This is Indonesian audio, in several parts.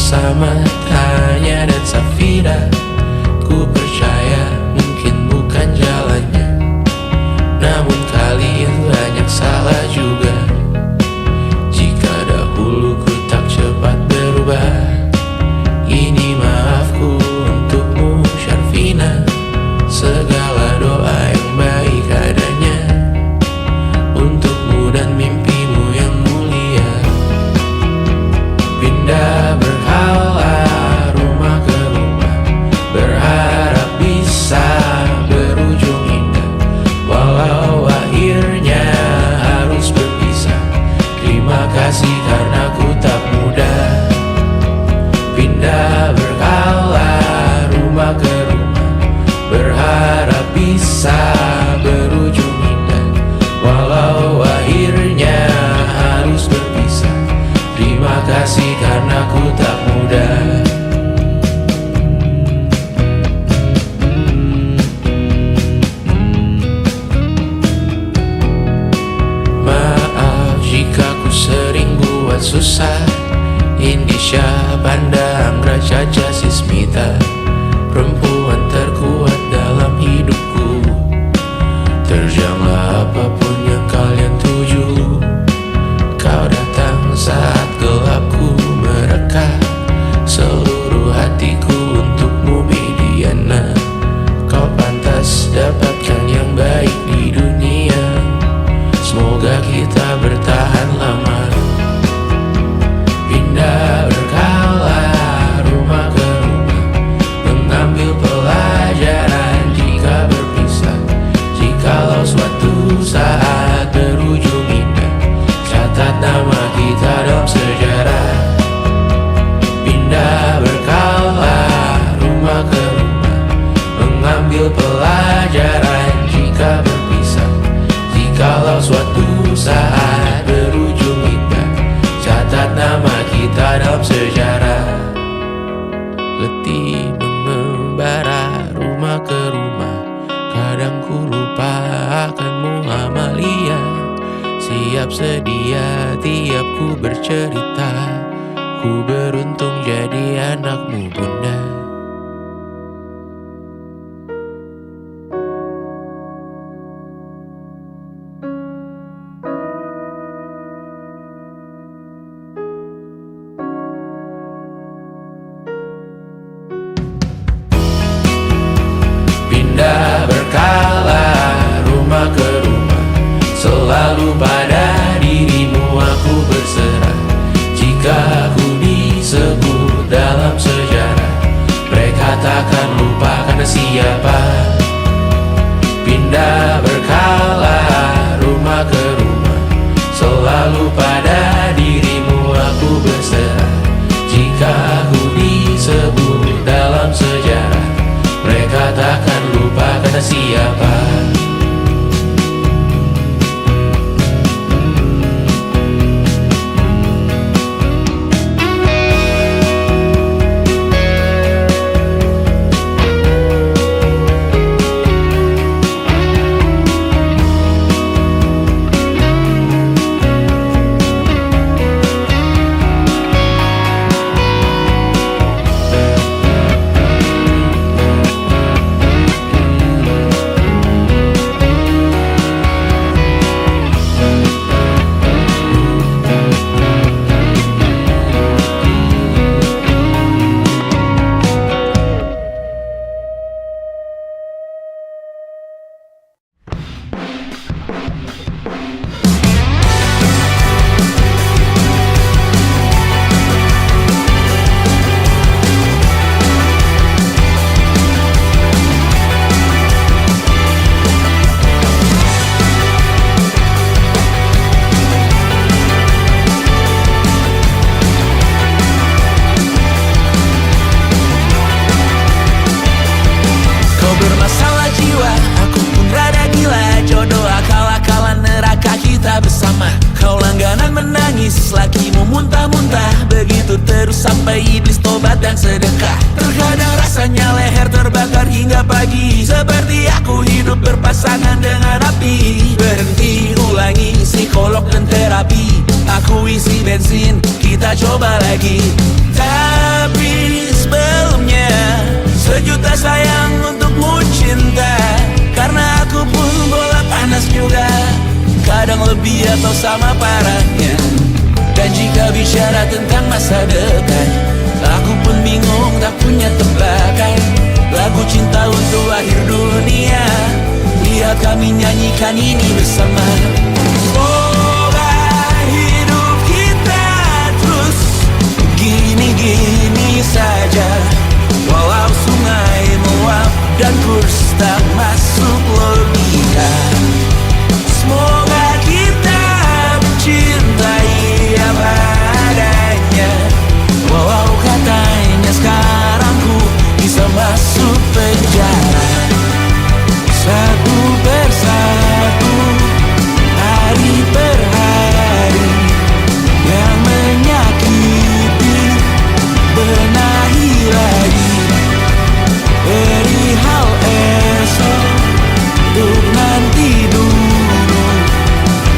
bersama Tanya dan Safira. Ku percaya mungkin bukan jalannya, namun kalian banyak salah juga. Jika dahulu ku tak cepat berubah, ini maafku untukmu Syarfina. Segala doa yang baik adanya untukmu dan mimpimu yang mulia. Pindah berhala rumah ke rumah, berharap bisa berujung indah, walau akhirnya harus berpisah. Terima kasih karena ku tak mudah. Pindah berhala rumah ke rumah, berharap bisa berujung indah, walau akhirnya harus berpisah. Terima kasih karena ku tak mudah. Maaf jika ku sering buat susah. Indisha, Banda, Anggra, Caca, Sismita, perempuan terkuat dalam hidupku. Terjanglah apapun yang kalian tuju. Kau datang saat gelapku mereka, seluruh hatiku untukmu Mediana. Kau pantas dapatkan yang baik di dunia, semoga kita bertahan lama. Pindah berkala rumah ke rumah, mengambil pelajaran jika berpisah. Jikalau suatu saat berujung indah, catat nama kita dalam sejarah. Pindah berkala rumah ke rumah, mengambil pelajaran jika berpisah. Jikalau suatu saat berujung indah, catat nama kita dalam sejarah. Letih mengembara rumah ke rumah, kadang ku lupa akanmu Amalia. Siap sedia tiap ku bercerita, ku beruntung jadi anakmu bunda. Pindah berkala rumah ke rumah, selalu pada dirimu aku berserah. Jika aku disebut dalam sejarah, mereka takkan lupa karena siapa. Pindah berkala rumah ke rumah, selalu pada dirimu aku berserah. Jika aku disebut dalam sejarah, mereka takkan lupa karena siapa. sampai iblis tobat dan sedekah. Terkadang rasanya leher terbakar hingga pagi, seperti aku hidup berpasangan dengan api. Berhenti, ulangi psikolog dan terapi. Aku isi bensin, kita coba lagi. Tak Sejuta sayang untukmu cinta, karena aku pun bola panas juga, kadang lebih atau sama parahnya. Dan jika bicara tentang masa depan, aku pun bingung tak punya tebakan. Lagu cinta untuk akhir dunia, lihat kami nyanyikan ini bersama. Semoga hidup kita terus gini-gini saja, walau sungai meluap dan kurs tak masuk logika. Semoga kita mencintai apa adanya, walau katanya sekarang ku bisa masuk penjara. Satu persatu, hari per hari, yang menyakiti benahi lagi. Perihal esok, untuk nanti dulu.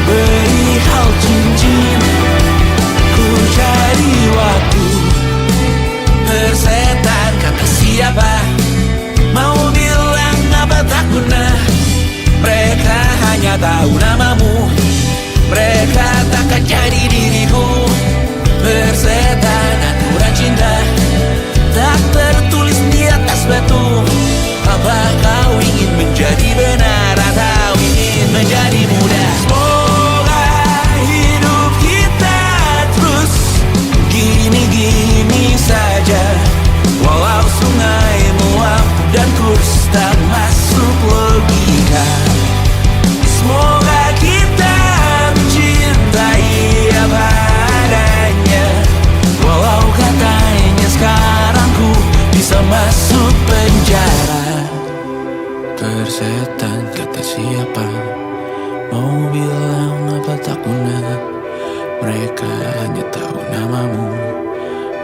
Perihal cincin, ku cari waktu. Persetan kata siapa, mau bilang apa tak guna. Mereka hanya tahu namamu, mereka takkan jadi diriku. Persetan aturan cinta, tak tertulis di atas batu. Apa kau ingin menjadi benar atau ingin menjadi muda? Semoga hidup kita terus gini-gini saja, walau sungai meluap dan kurs tak masuk logika. Semoga kita mencintai apa adanya, walau katanya sekarang ku bisa masuk penjara. Persetan kata siapa, mau bilang apa tak guna. Mereka hanya tahu namamu,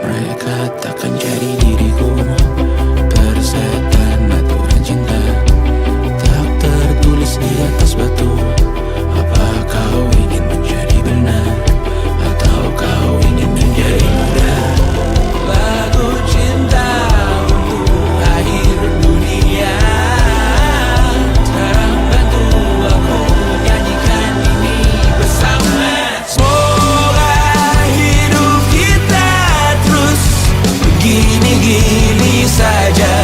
mereka takkan jadi diriku. Persetan aturan cinta, tak tertulis di atas batu. Apa kau ingin menjadi benar atau kau ingin menjadi muda? Lagu cinta untuk akhir dunia, sekarang bantu aku nyanyikan ini bersama. Semoga hidup kita terus begini-gini saja,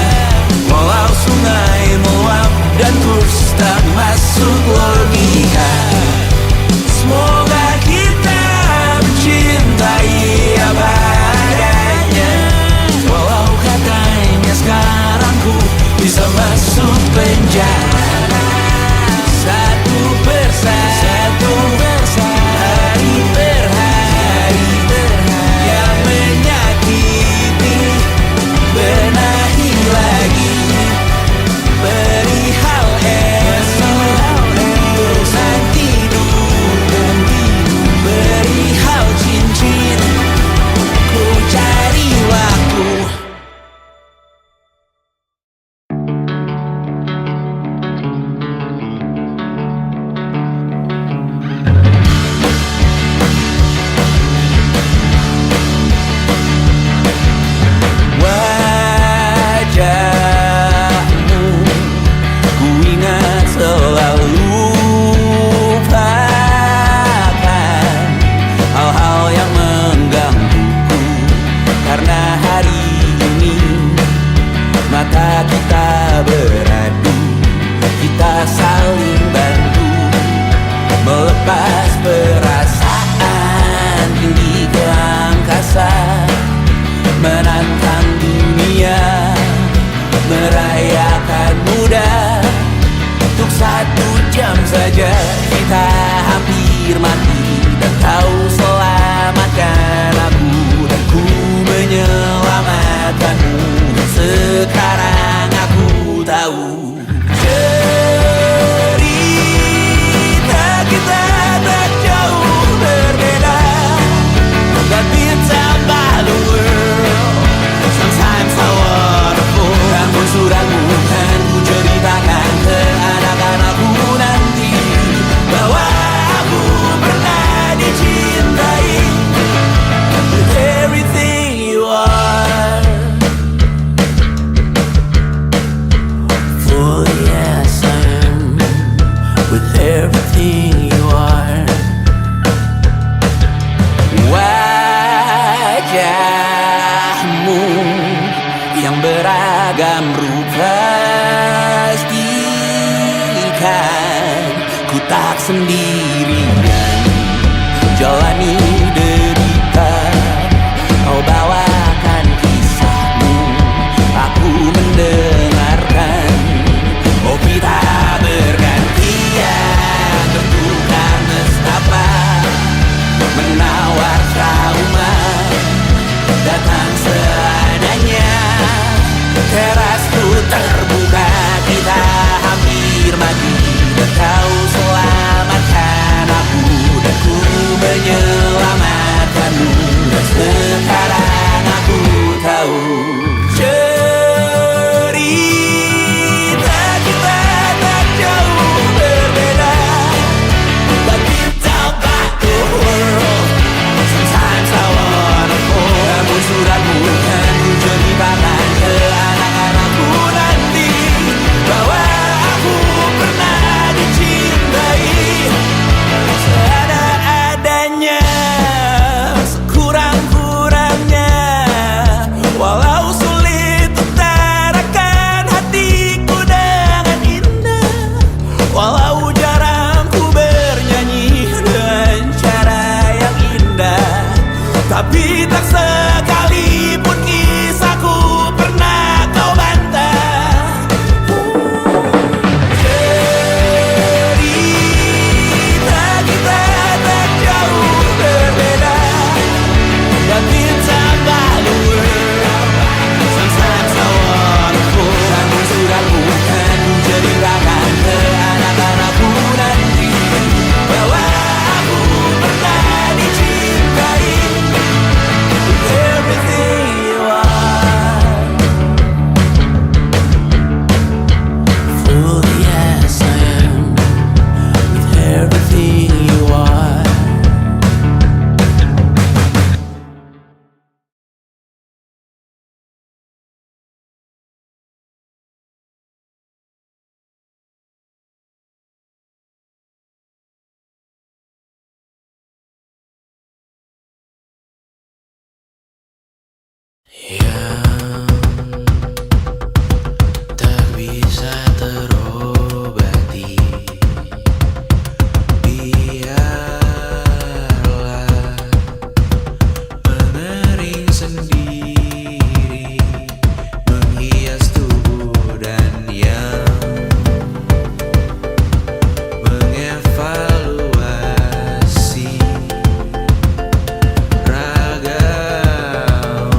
walau sungai meluap dan kurs tak masuk logika. Semoga kita mencintai apa adanya, walau katanya sekarang ku bisa masuk penjara. Satu persatu, hari per hari, yang menyakiti benahi lagi. Perihal esok, untuk nanti dulu. Perihal cincin, ku cari waktu. Wajahmu ku ingat selalu, lupakan hal-hal yang menggangguku. Karena hari ini mata kita beradu, kita saling bantu melepas perasaan tinggi ke angkasa, menantang dunia, merayakan muda. Untuk 1 jam saja kita hampir mati, dan kau selamatkan aku, dan ku menyelamatkanmu. Sekarang aku tahu cerita kita tak jauh berbeda, tapi it's about the world. Sometimes I wonderful. Namun suratmu kan ku ceritakan ke anak-anakku nanti, bahwa aku pernah beragam rupa pastikan ku tak sendirian jalani derita. Kau bawakan kisahmu, aku mendengarkan. Oh kita bergantian, tentukan nestapa menawar trauma datang seadanya. Terasku terbuka, kita hampir mati, dan kau selamatkan aku, dan ku menyelamatkanmu. Dan sekarang aku tahu cerita kita tak jauh berbeda. But deep down by the world, sometimes I wanna fall. Namun suratmu kan ku ceritakan ke anak-anakku nanti, bahwa aku pernah dicintai seada-adanya, sekurang-kurangnya. Walau sulit utarakan hatiku dengan indah, walau jarang ku bernyanyi dengan cara yang indah, tapi tak sekalipun kisahku pernah kau bantah. Cerita kita tak jauh berbeda, but it's about the world. Sometimes I wanna fall. Namun suratmu kan ku ceritakan ke anak-anakku nanti, bahwa aku pernah dicintai. Everything you are, fully as I am, with everything you are. Yang tak bisa terobati, biarlah mengering sendiri, menghias tubuh dan yang mengevaluasi ragam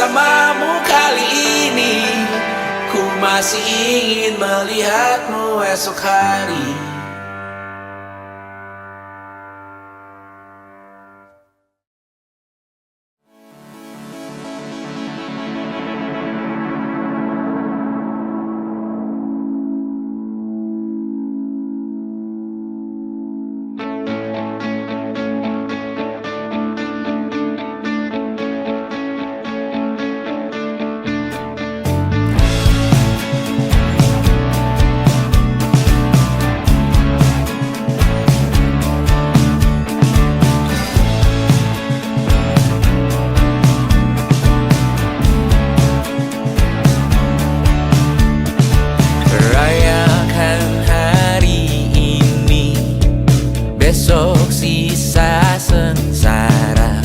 bersamamu kali ini. Ku masih ingin melihatmu esok hari. Besok sisa sengsara,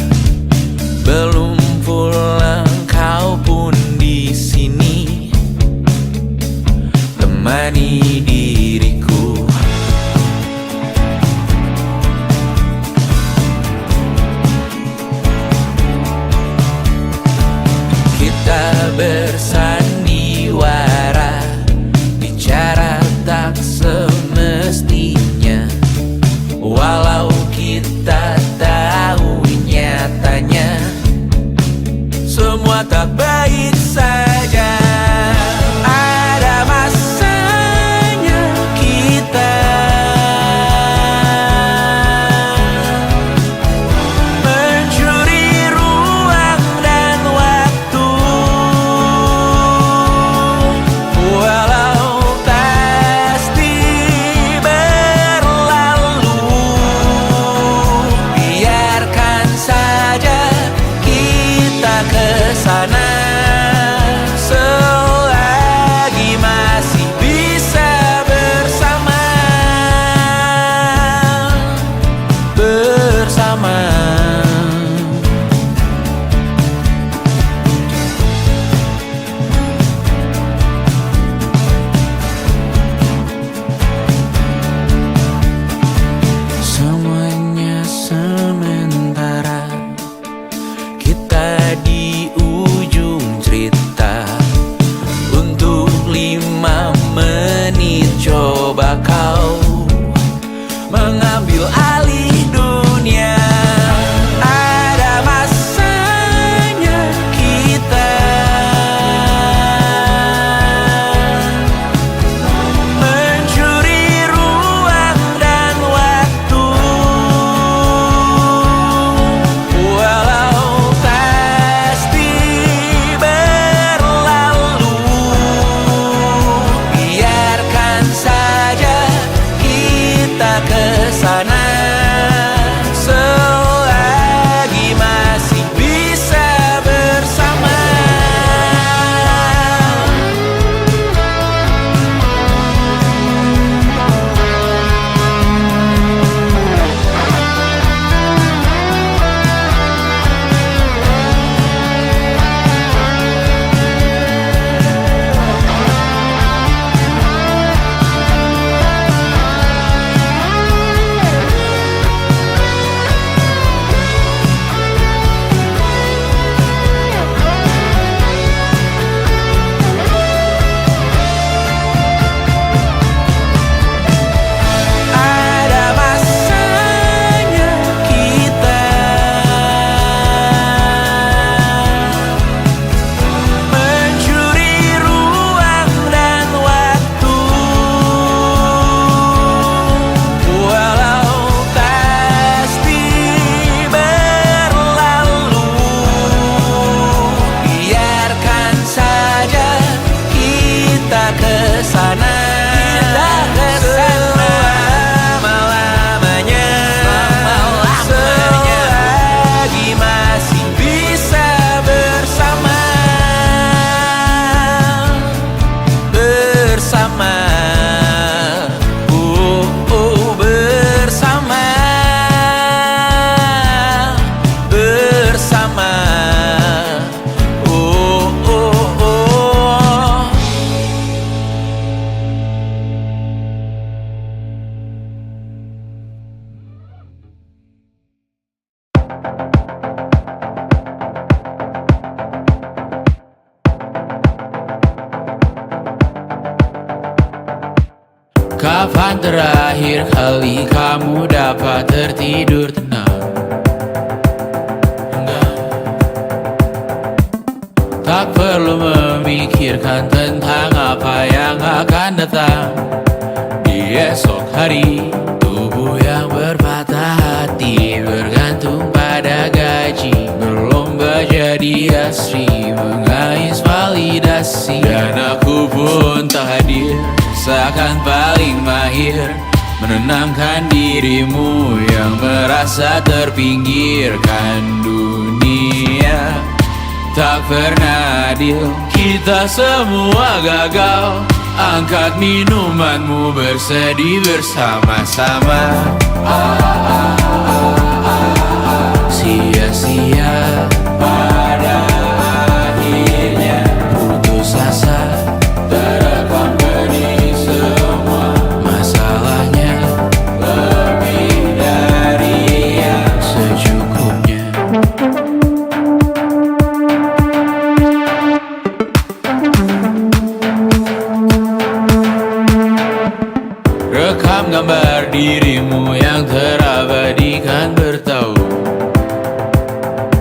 belum pulang kau pun di sini temani diriku. Kita bersandiwara, bicara tak semestinya. Walau kita tahu nyatanya semua tak baik saja. Ada masanya kita mencuri ruang dan waktu, walau pasti berlalu. Biarkan saja kita kesana selagi masih bisa bersama. Semuanya sementara, kita di ujung cerita. Untuk 5 menit coba kau mengambil alih dunia. Ada masanya kita mencuri ruang dan waktu, walau pasti berlalu. Biarkan saja kita kesana selagi masih bisa bersama. Ada masanya kita mencuri ruang dan waktu, walau pasti berlalu. Biarkan saja kita kesana, selama-lamanya, selagi masih bisa bersama. Bersama, bersama, bersama, oh. Kapan terakhir kali kamu dapat tertidur tenang? Enggak. Tak perlu memikirkan tentang apa yang akan datang di esok hari. Tubuh yang berpatah hati bergantung pada gaji, berlomba jadi asri, mengais validasi. Dan aku pun tak hadir, seakan paling mahir menenangkan dirimu yang merasa terpinggirkan dunia. Tak pernah adil, kita semua gagal. Angkat minumanmu, bersedih bersama-sama. Sia-sia pada akhirnya putus asa, terekam benih semua. Masalahnya lebih dari yang secukupnya. Rekam gambar dirimu yang terabadikan bertahun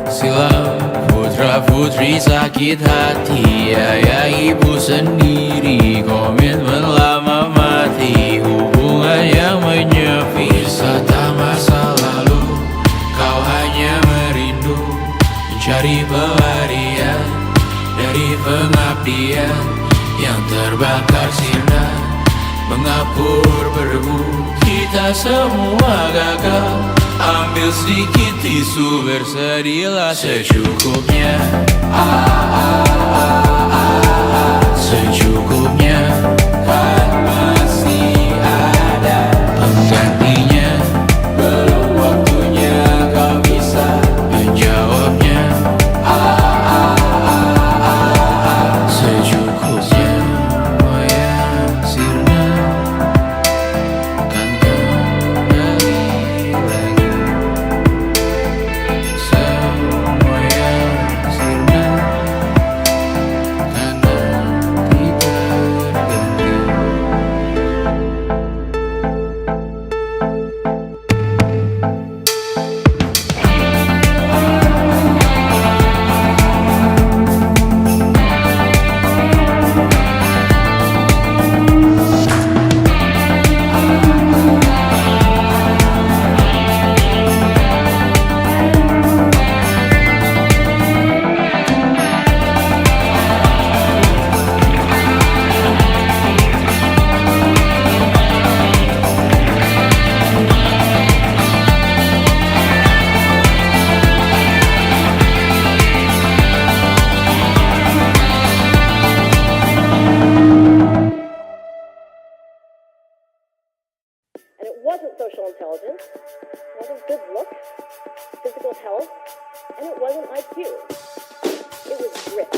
silam. Putra putri sakit hati, ayah ibu sendiri, komitmen lama mati, hubungan yang menyepi. Wisata masa lalu, kau hanya merindu, mencari pelarian dari pengabdian yang terbakar sirna, mengapur berdebu. Kita semua gagal, ambil sedikit tisu, bersedihlah secukupnya. Secukupnya, kan masih ada penggantinya. Belum waktunya kau bisa menjawabnya. Secukupnya, wayang sirna kan kembali lagi. Semua yang sirna kan nanti berganti. And it wasn't social intelligence, it wasn't good looks, physical health, and it wasn't IQ. It was grit.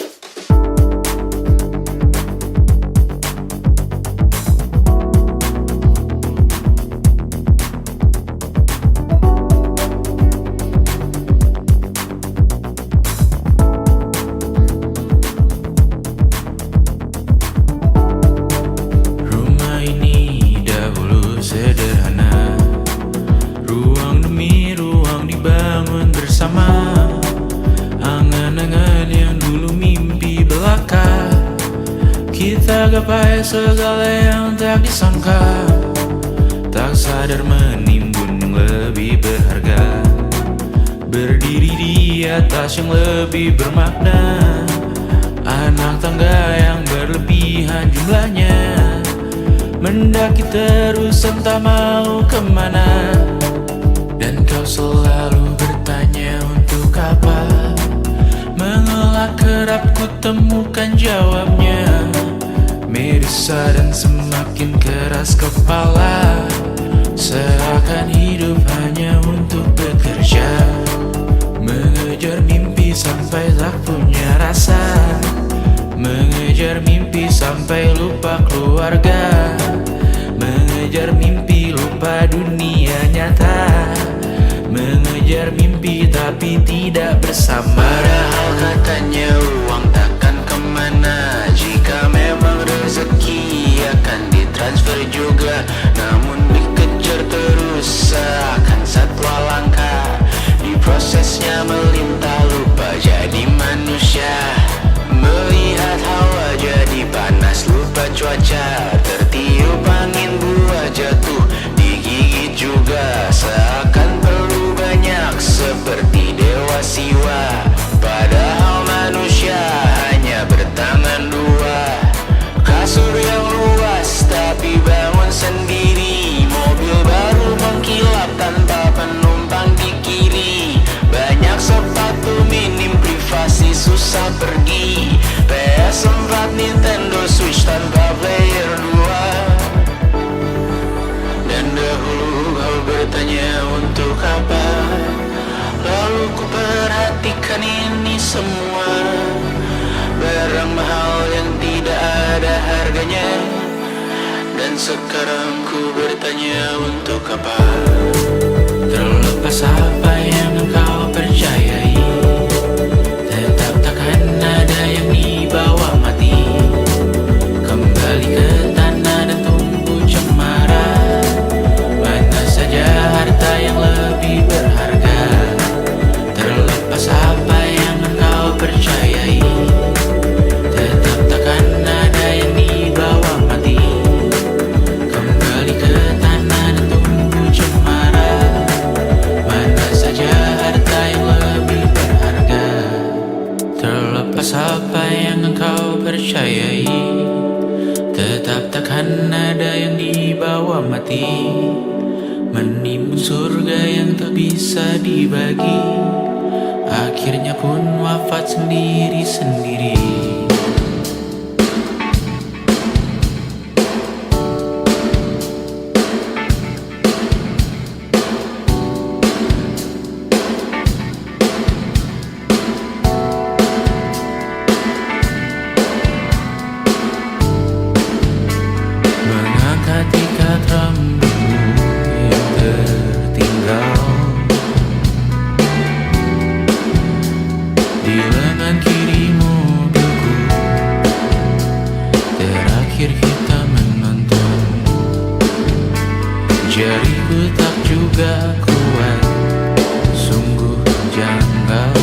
Rumah ini dahulu sederhana, ruang demi ruang dibangun bersama. Angan-angan yang dulu mimpi belaka, kita gapai segala yang tak disangka. Tak sadar menimbun yang lebih berharga, berdiri di atas yang lebih bermakna. Anak tangga yang berlebihan jumlahnya, mendaki terus entah mau kemana. Dan kau selalu bertanya untuk apa, mengelak kerap ku temukan jawabnya. Merisa dan semakin keras kepala, seakan hidup hanya untuk bekerja, mengejar mimpi sampai tak punya rasa, mengejar mimpi sampai lupa keluarga, mengejar mimpi lupa dunia nyata, mengejar mimpi tapi tidak bersama. Padahal katanya uang takkan kemana, jika memang rezeki akan ditransfer juga namun dikejar terus seakan satwa langka. Di prosesnya melintah lupa jadi manusia. Melihat hawa jadi panas lupa cuaca. Tertiup angin buah jatuh digigit juga. Seakan perlu banyak seperti dewa siwa. Padahal manusia hanya bertangan dua. Kasur yang luas tapi bangun sendiri. Mobil baru mengkilap tanpa penumpang di kiri. Banyak sepatu minim privasi susah pergi. PS4 Nintendo Switch tanpa player 2. Dan dahulu kau bertanya untuk apa. Lalu ku perhatikan ini semua. Barang mahal yang tidak ada harganya. Dan sekarang ku bertanya untuk apa. Terlepas apa yang engkau percayai, tetap takkan ada yang dibawa mati. Kembali ke tanah dan tunggu cemara. Mana saja harta yang lebih berharga. Terlepas apa yang engkau percayai, tetap takkan ada yang dibawa mati. Kembali ke tanah dan tunggu cemara. Mana saja harta yang lebih berharga. Terlepas apa yang engkau percayai, tetap takkan ada yang dibawa mati. Menimbun surga yang tak bisa dibagi, akhirnya pun wafat sendiri-sendiri. Mengangkat ikat rambutmu yang tertinggal di lengan kirimu mobilku. Terakhir kita menonton. Jariku tak juga kuat, sungguh janggal.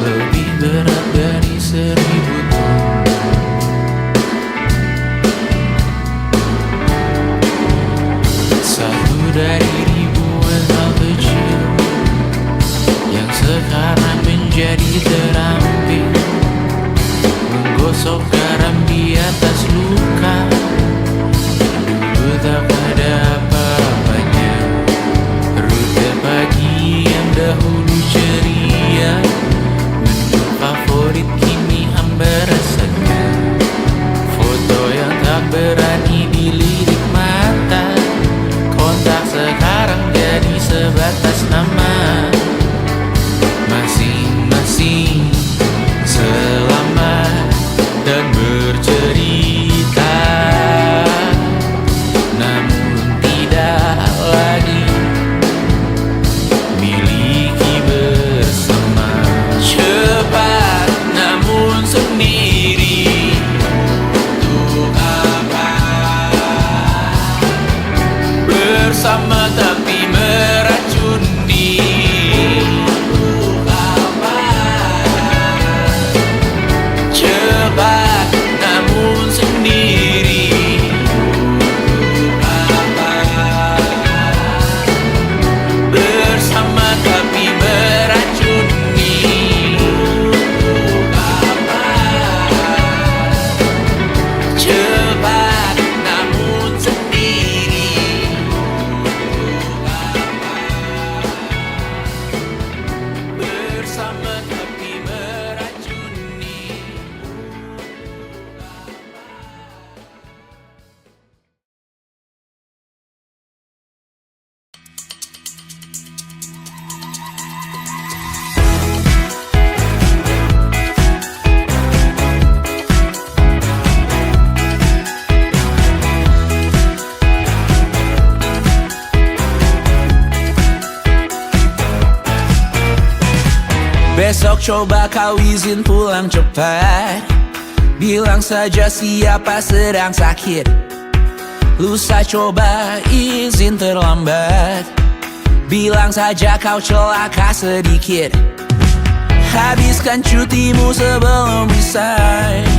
Lebih berat dari 1000 ton. Satu dari ribuan hal kecil yang sekarang menjadi terampil. Menggosok garam di atas luka. Dulu tak ada apa-apanya. Rute pagi yang dahulu ceria. Menu favorit kini hambar rasanya. Foto yang tak berani dilirik mata. Kontak sekarang jadi sebatas nama. Masing-masing selamat dan bercerita, namun tidak lagi miliki bersama. Cepat namun sendiri. Untuk apa? Bersama tapi meracuni. Untuk apa? Cepat namun sendiri. Untuk apa? Bersama tapi meracuni. Untuk apa? Cepat namun sendiri. Bersama tapi meracuni. Besok coba kau izin pulang cepat. Bilang saja siapa sedang sakit. Lusa coba izin terlambat. Bilang saja kau celaka sedikit. Habiskan cutimu sebelum resign.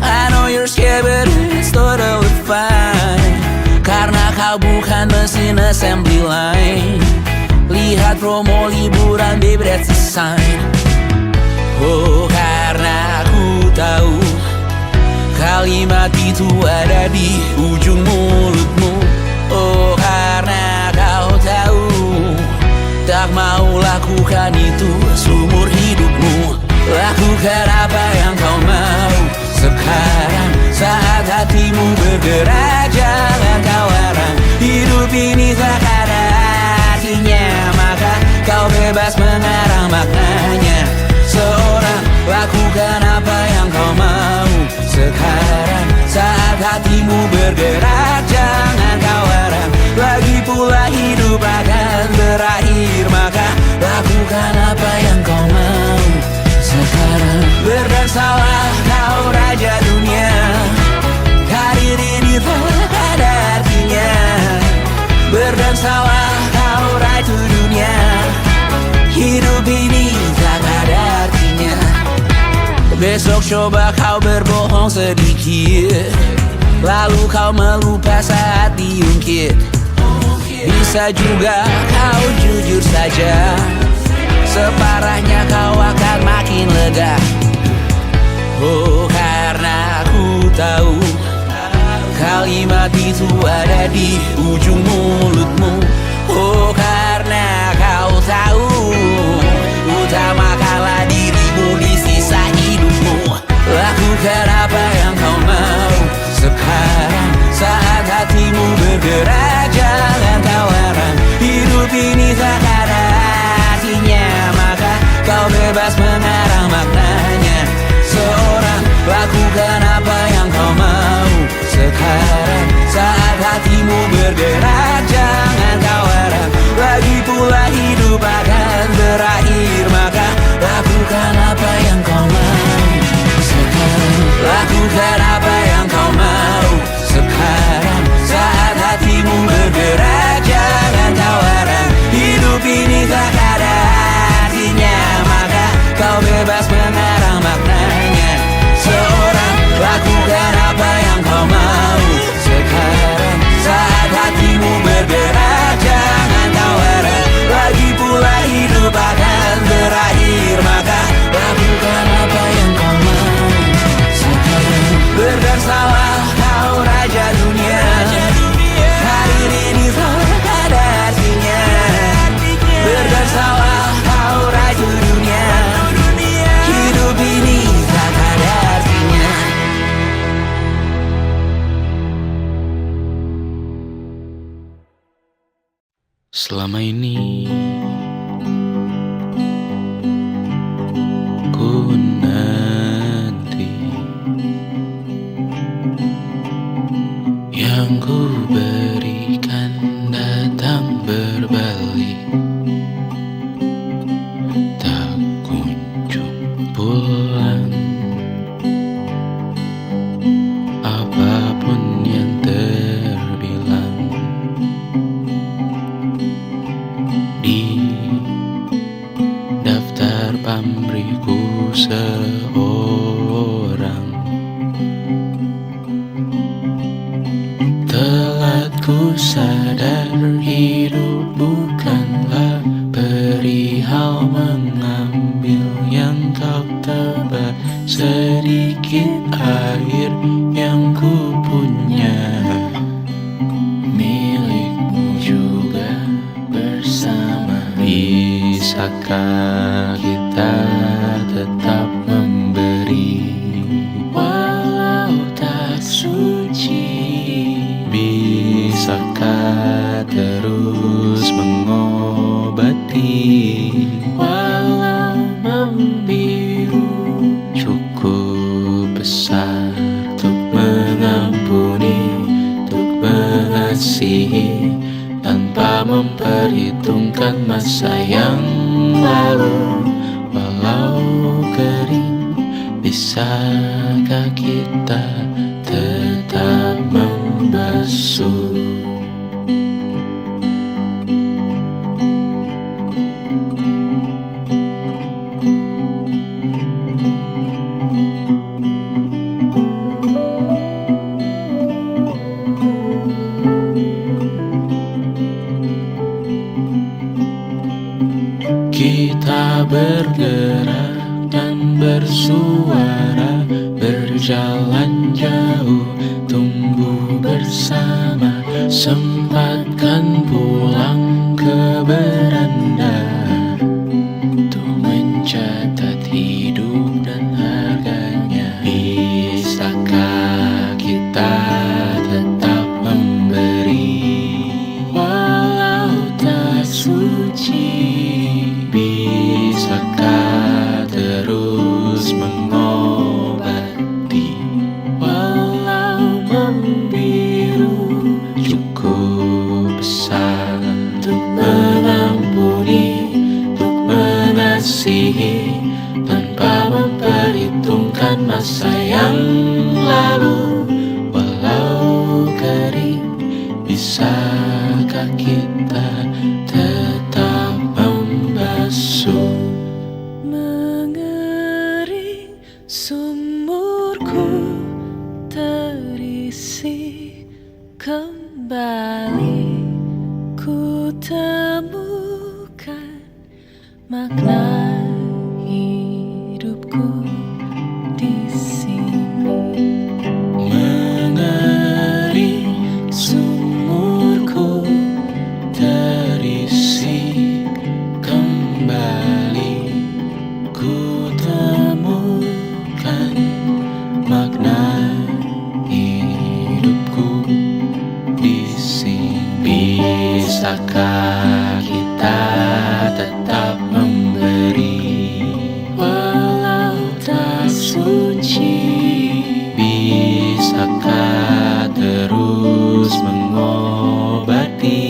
I know you're scared but it's totally fine. Karena kau bukan mesin assembly line. Lihat promo liburan babe, that's a sign. Oh, karena aku tahu kalimat itu ada di ujung mulutmu. Oh, karena kau tahu tak mau lakukan itu seumur hidupmu. Lakukan apa yang kau mau sekarang saat hatimu bergerak. Jangan kau larang, hidup ini tak ada artinya, maka kau bebas mengarang maknanya. Seorang lakukan apa yang kau mau sekarang saat hatimu bergerak. Jangan kau larang, lagi pula hidup akan berakhir, maka lakukan apa yang kau mau sekarang. Berdansalah kau raja dunia, karir ini tak ada artinya. Berdansalah kau ratu dunia, hidup ini tak ada artinya. Besok coba kau berbohong sedikit, lalu kau melupa saat diungkit. Bisa juga kau jujur saja, separahnya kau akan makin lega. Oh, karena aku tahu kalimat itu ada di ujung mulutmu. Oh, karena kau tahu utamakanlah dirimu di sisa hidupmu. Lakukan apa yang kau mau sekarang saat hatimu bergerak. Jangan kau larang, hidup ini tak ada artinya, maka kau bebas mengarang maknanya. Seorang lakukan apa yang kau mau sekarang saat hatimu bergerak. Jangan kau larang, lagi pula hidup akan berakhir, maka lakukan apa yang kau mau sekarang. Lakukan apa yang kau mau sekarang saat hatimu bergerak. Jangan kau larang, hidup ini tak ada artinya, maka kau bebas mengarang maknanya. Seorang lakukan apa yang kau mau sekarang saat hatimu bergerak. Jangan kau larang, lagi pula hidup akan berakhir, maka lakukan apa yang kau mau sekarang. Berdansalah kau raja dunia, karir ini tak ada artinya. Berdansalah kau raja dunia, hidup ini tak ada artinya. Selama ini ku nanti yang ku berikan datang berbalik, tak kunjung pulang. Apapun yang terbilang di daftar pamrihku seorang, telah ku sadar hidup bukanlah perihal mengambil yang kau tebak. Sedikit air yang ku punya milikmu juga bersama. Bisakah kita tetap memberi walau tak suci? Bisakah terus mengobati walau membiru? Cukup besar untuk mengampuni, untuk mengasihi, tanpa memperhitungkan masa yang lalu. Walau kering Bisakah kita tetap membasuh? Kita bergerak dan bersuara, berjalan jauh, tumbuh bersama. Sempatkan pulang ke beranda untuk mencatat hidup dan harganya. Bisakah kita tetap memberi walau tak suci? Bisakah terus mengobati walau membiru? Cukup besar untuk mengampuni, untuk mengasihi, tanpa memperhitungkan masa yang lalu. Walau kering, bisakah kita tetap membasuh? Mengering sumurku terisi kembali, ku temukan makna hidupku di sini. Mengering sumurku terisi kembali, ku temukan makna hidupku di sini. Bisakah kita tetap memberi walau tak suci? Bisakah terus mengobati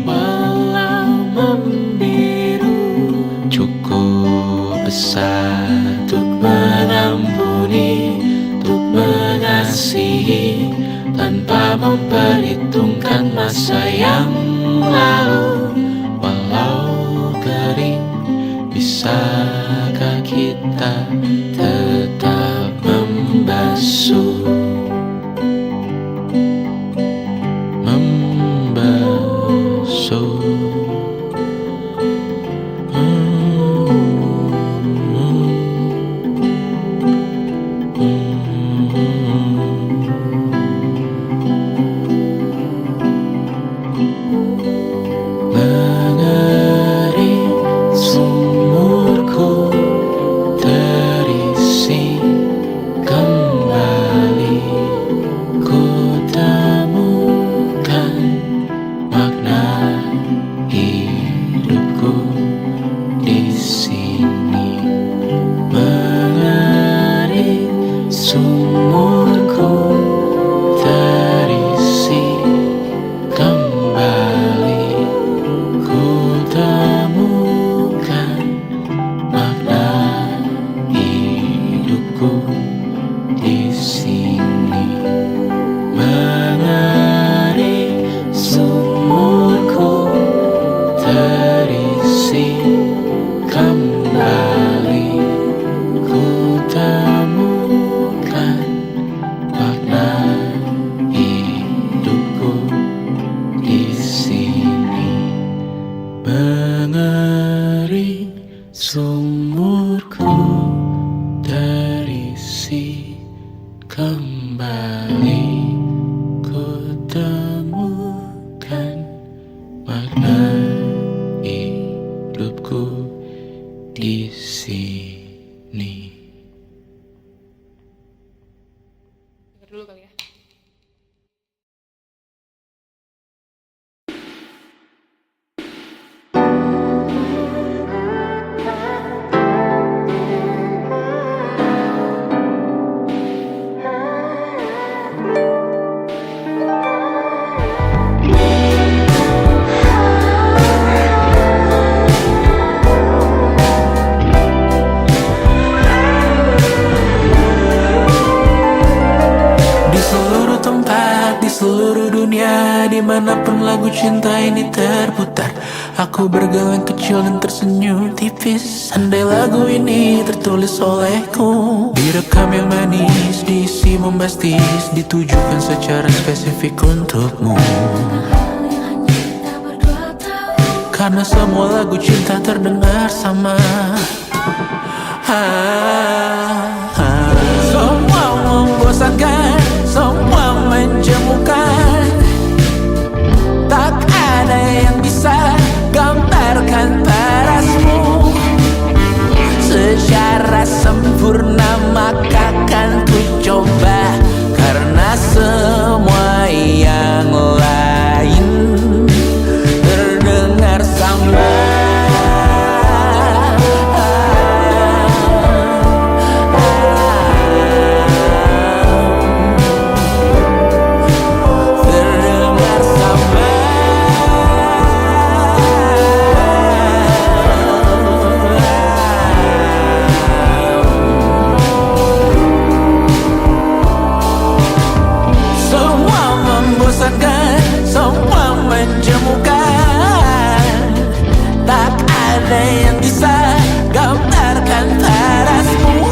walau membiru? Cukup besar untuk mengampuni, untuk mengasihi, tanpa memperhitungkan masa yang lalu. Walau kering, bisakah kita tetap membasuh? Membasuh. Mengering sumurku terisi kembali, ku temukan makna hidupku di sini. Mengering sumurku terisi kembali, ku temukan makna hidupku di sini. Mengering sumurku terisi kembali, ku temukan makna hidupku di sini. Mengering sumurku terisi kembali, ku temukan makna hidupku di sini. Dengar dulu kali ya. Aku bergeleng kecil dan tersenyum tipis. Andai lagu ini tertulis olehku, direkam yang manis, diisi bombastis, ditujukan secara spesifik untukmu. Karena semua lagu cinta terdengar sama. Semua membosankan, semua menjemukan. Tak ada yang bisa gambarkan parasmu secara sempurna, maka kan ku coba. Karena semua yang lain terdengar sama. Semua menjemukan. Tak ada yang bisa gambarkan parasmu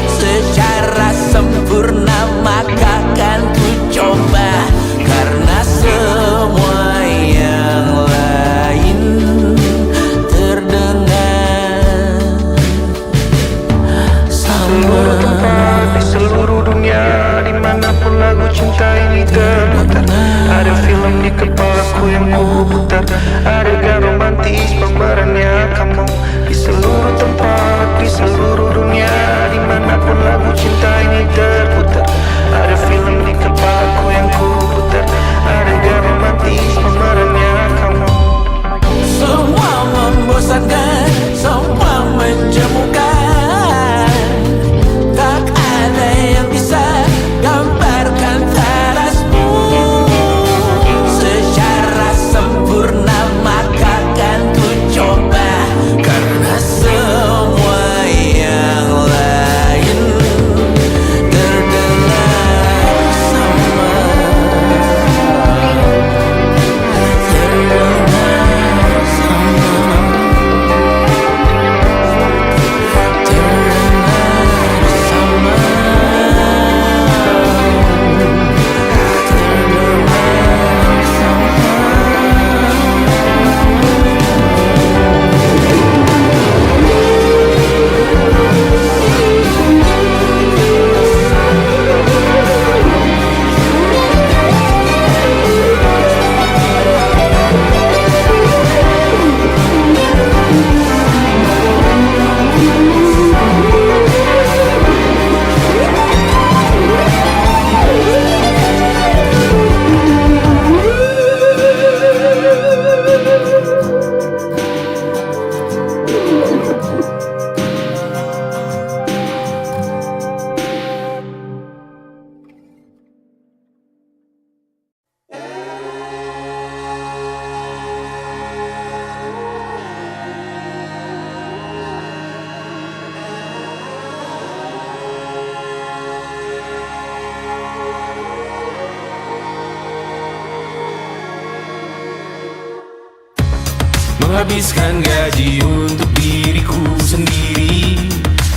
secara sempurna, maka kan ku coba. Karena semua yang lain terdengar sama. Di seluruh dunia, dimanapun lagu cinta ini terputar, ada film di kepalaku yang ku putar, adegan romantis pemerannya kamu. Di seluruh tempat, di seluruh dunia, dimanapun lagu cinta ini terputar, ada film di kepalaku yang ku putar, adegan romantis pemerannya kamu. Semua membosankan, semua menjemukan. Tak ada yang bisa gambarkan parasmu secara sempurna, maka kan ku coba. Karena semua yang lain terdengar sama. Terdengar sama. Menghabiskan gaji untuk diriku sendiri,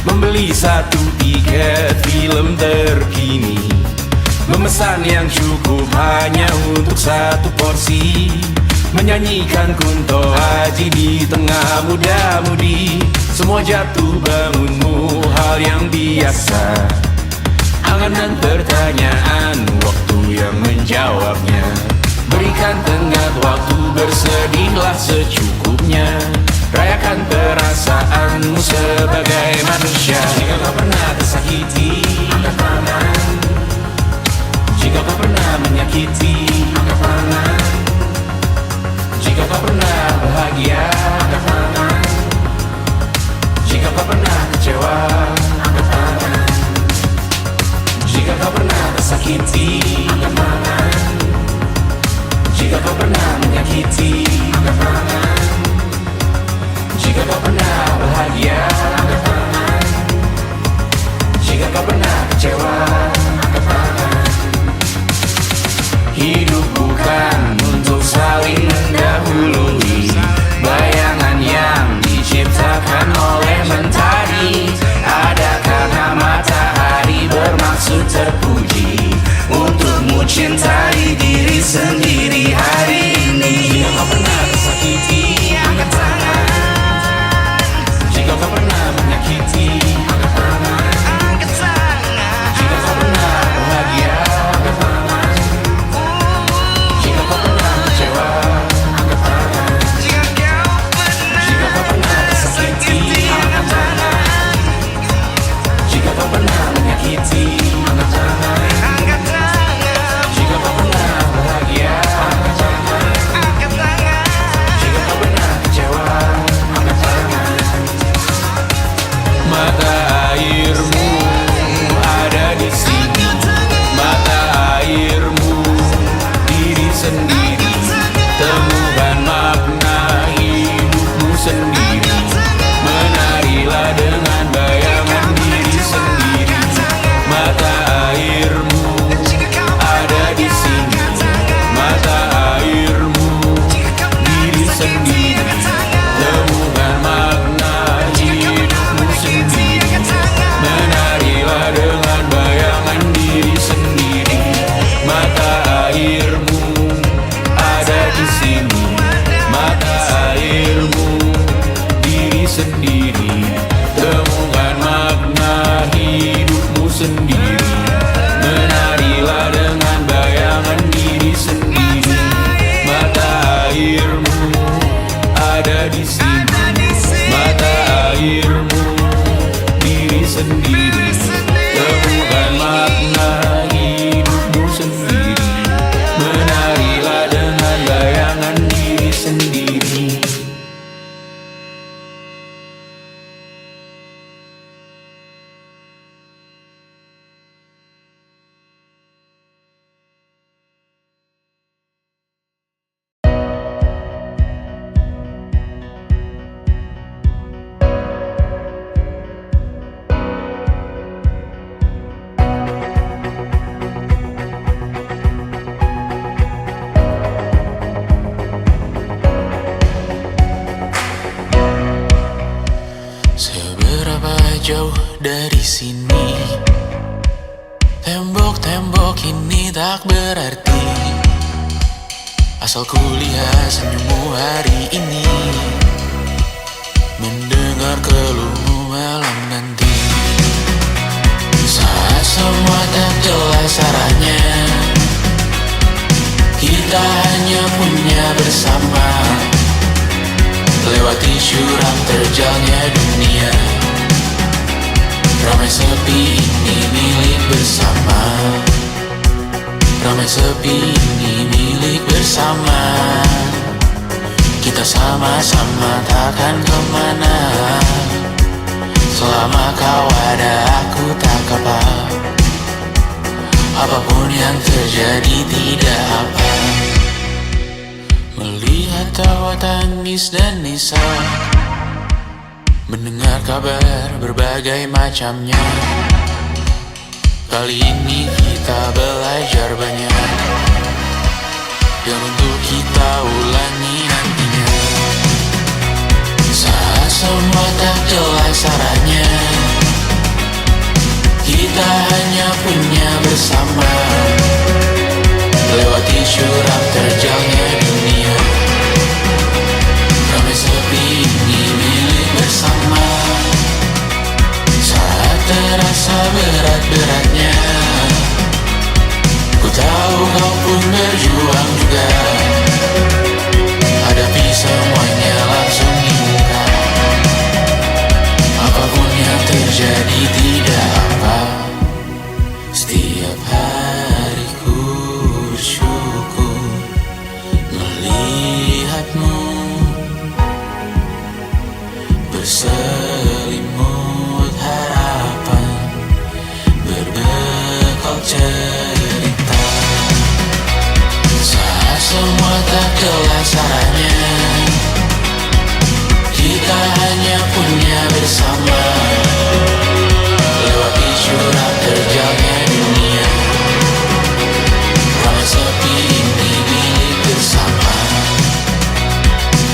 membeli satu tiket film terkini, memesan yang cukup hanya untuk satu porsi, menyanyikan kunto haji di tengah muda-mudi. Semua jatuh bangunmu hal yang biasa, angan dan pertanyaan, waktu yang menjawabnya. Berikan tenggat waktu, bersedihlah secukupnya, rayakan perasaanmu sebagai manusia. Jika kau pernah tersakiti, angkat tangan. Jika kau pernah menyakiti, angkat tangan. Jika kau pernah bahagia, angkat tangan. Jika kau pernah kecewa, angkat tangan. Jika kau pernah tersakiti, angkat tangan. Jika kau pernah menyakiti, angkat tangan. Jika kau pernah bahagia, angkat tangan. Jika kau pernah kecewa, angkat tangan. Hidup bukan untuk saling mendahului, di sini. Mata airmu, diri sendiri. Temukan makna hidupmu sendiri. Menarilah dengan bayangan diri sendiri. Seberapa jauh dari sini, tembok-tembok ini tak berarti, asal ku lihat senyummu hari ini, mendengar keluhmu malam nanti. Saat semua tak jelas arahnya, kita hanya punya bersama, lewati jurang terjalnya dunia. Ramai sepi ini milik bersama, ramai sepi ini milik bersama. Kita sama-sama takkan kemana, selama kau ada aku tak apa. Apapun yang terjadi tidak apa. Melihat tawa tangis dan nisa, mendengar kabar berbagai macamnya. Kali ini kita belajar banyak yang untuk kita ulangi nantinya. Saat semua tak jelas arahnya, kita hanya punya bersama, lewati jurang terjalnya dunia. Ramai sepi ini milik bersama. Saat terasa berat-beratnya, ku tahu kau pun berjuang juga. Hadapi semuanya langsung di muka. Apapun yang terjadi tidak apa. Setiap hari ku bersyukur melihatmu berselimut harapan, berbekal cerita. Saat semua tak jelas arahnya, kita hanya punya bersama, lewati jurang terjalnya dunia. Ramai sepi ini milik bersama,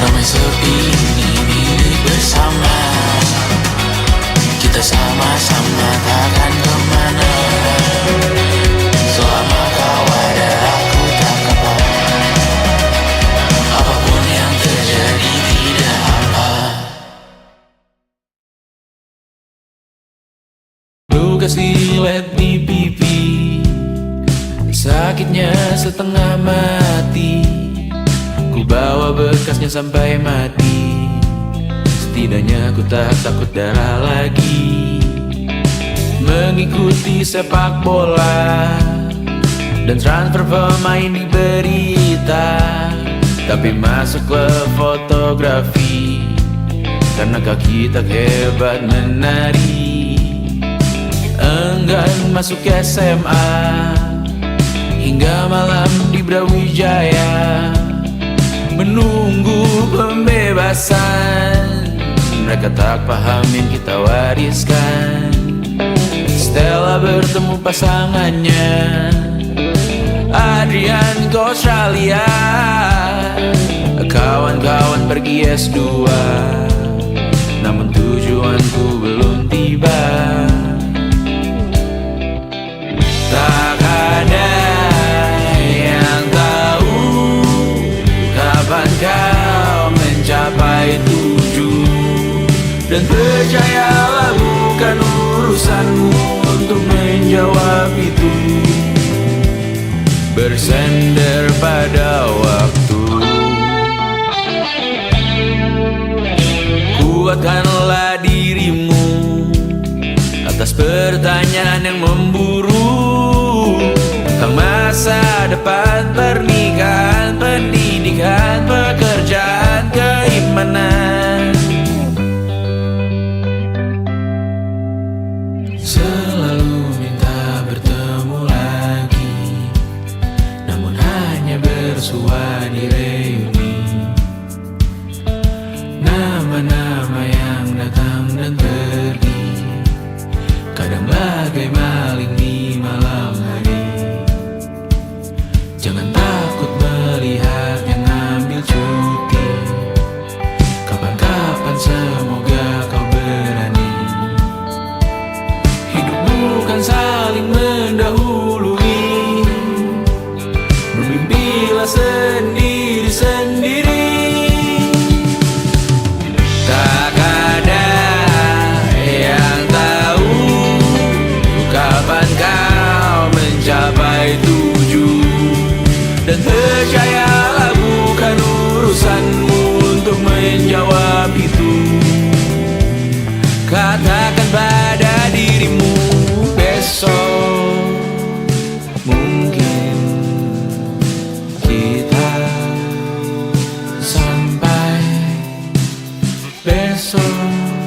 ramai sepi ini milik bersama. Kita sama-sama takkan kemana, selama kau ada aku tak apa. Apapun yang terjadi tidak apa. Luka silet di pipi, sakitnya setengah mati. Ku bawa bekasnya sampai mati. Setidaknya ku tak takut darah lagi. Mengikuti sepak bola dan transfer pemain di berita, tapi masuk ke fotografi karena kaki tak hebat menari. Enggan masuk SMA hingga malam di Brawijaya, menunggu pembebasan. Mereka tak paham yang kita wariskan. Stella bertemu pasangannya, Adrian ke Australia, kawan-kawan pergi S2, namun tujuanku belum tiba. Tak ada yang tahu kapan kau mencapai tujuan, dan percayalah bukan urusanmu untuk menjawab itu. Bersender pada waktu. kuatkanlah dirimu atas pertanyaan yang memburu tentang masa depan, pernikahan, pendidikan, pekerjaan, keimanan. Selalu minta bertemu lagi, namun hanya bersua di reuni. Nama-nama yang datang dan pergi, kadang bagai maling di malam hari. Jangan takut melihat yang ambil cuti, kapan-kapan semoga kau berani. Hidup bukan saling mendahului, bermimpilah sendiri-sendiri. Tak ada yang tahu kapan kau mencapai tujuan, dan percayalah bukan urusanmu untuk menjawab itu. Katakan pada dirimu, besok mungkin kita sampai. Besok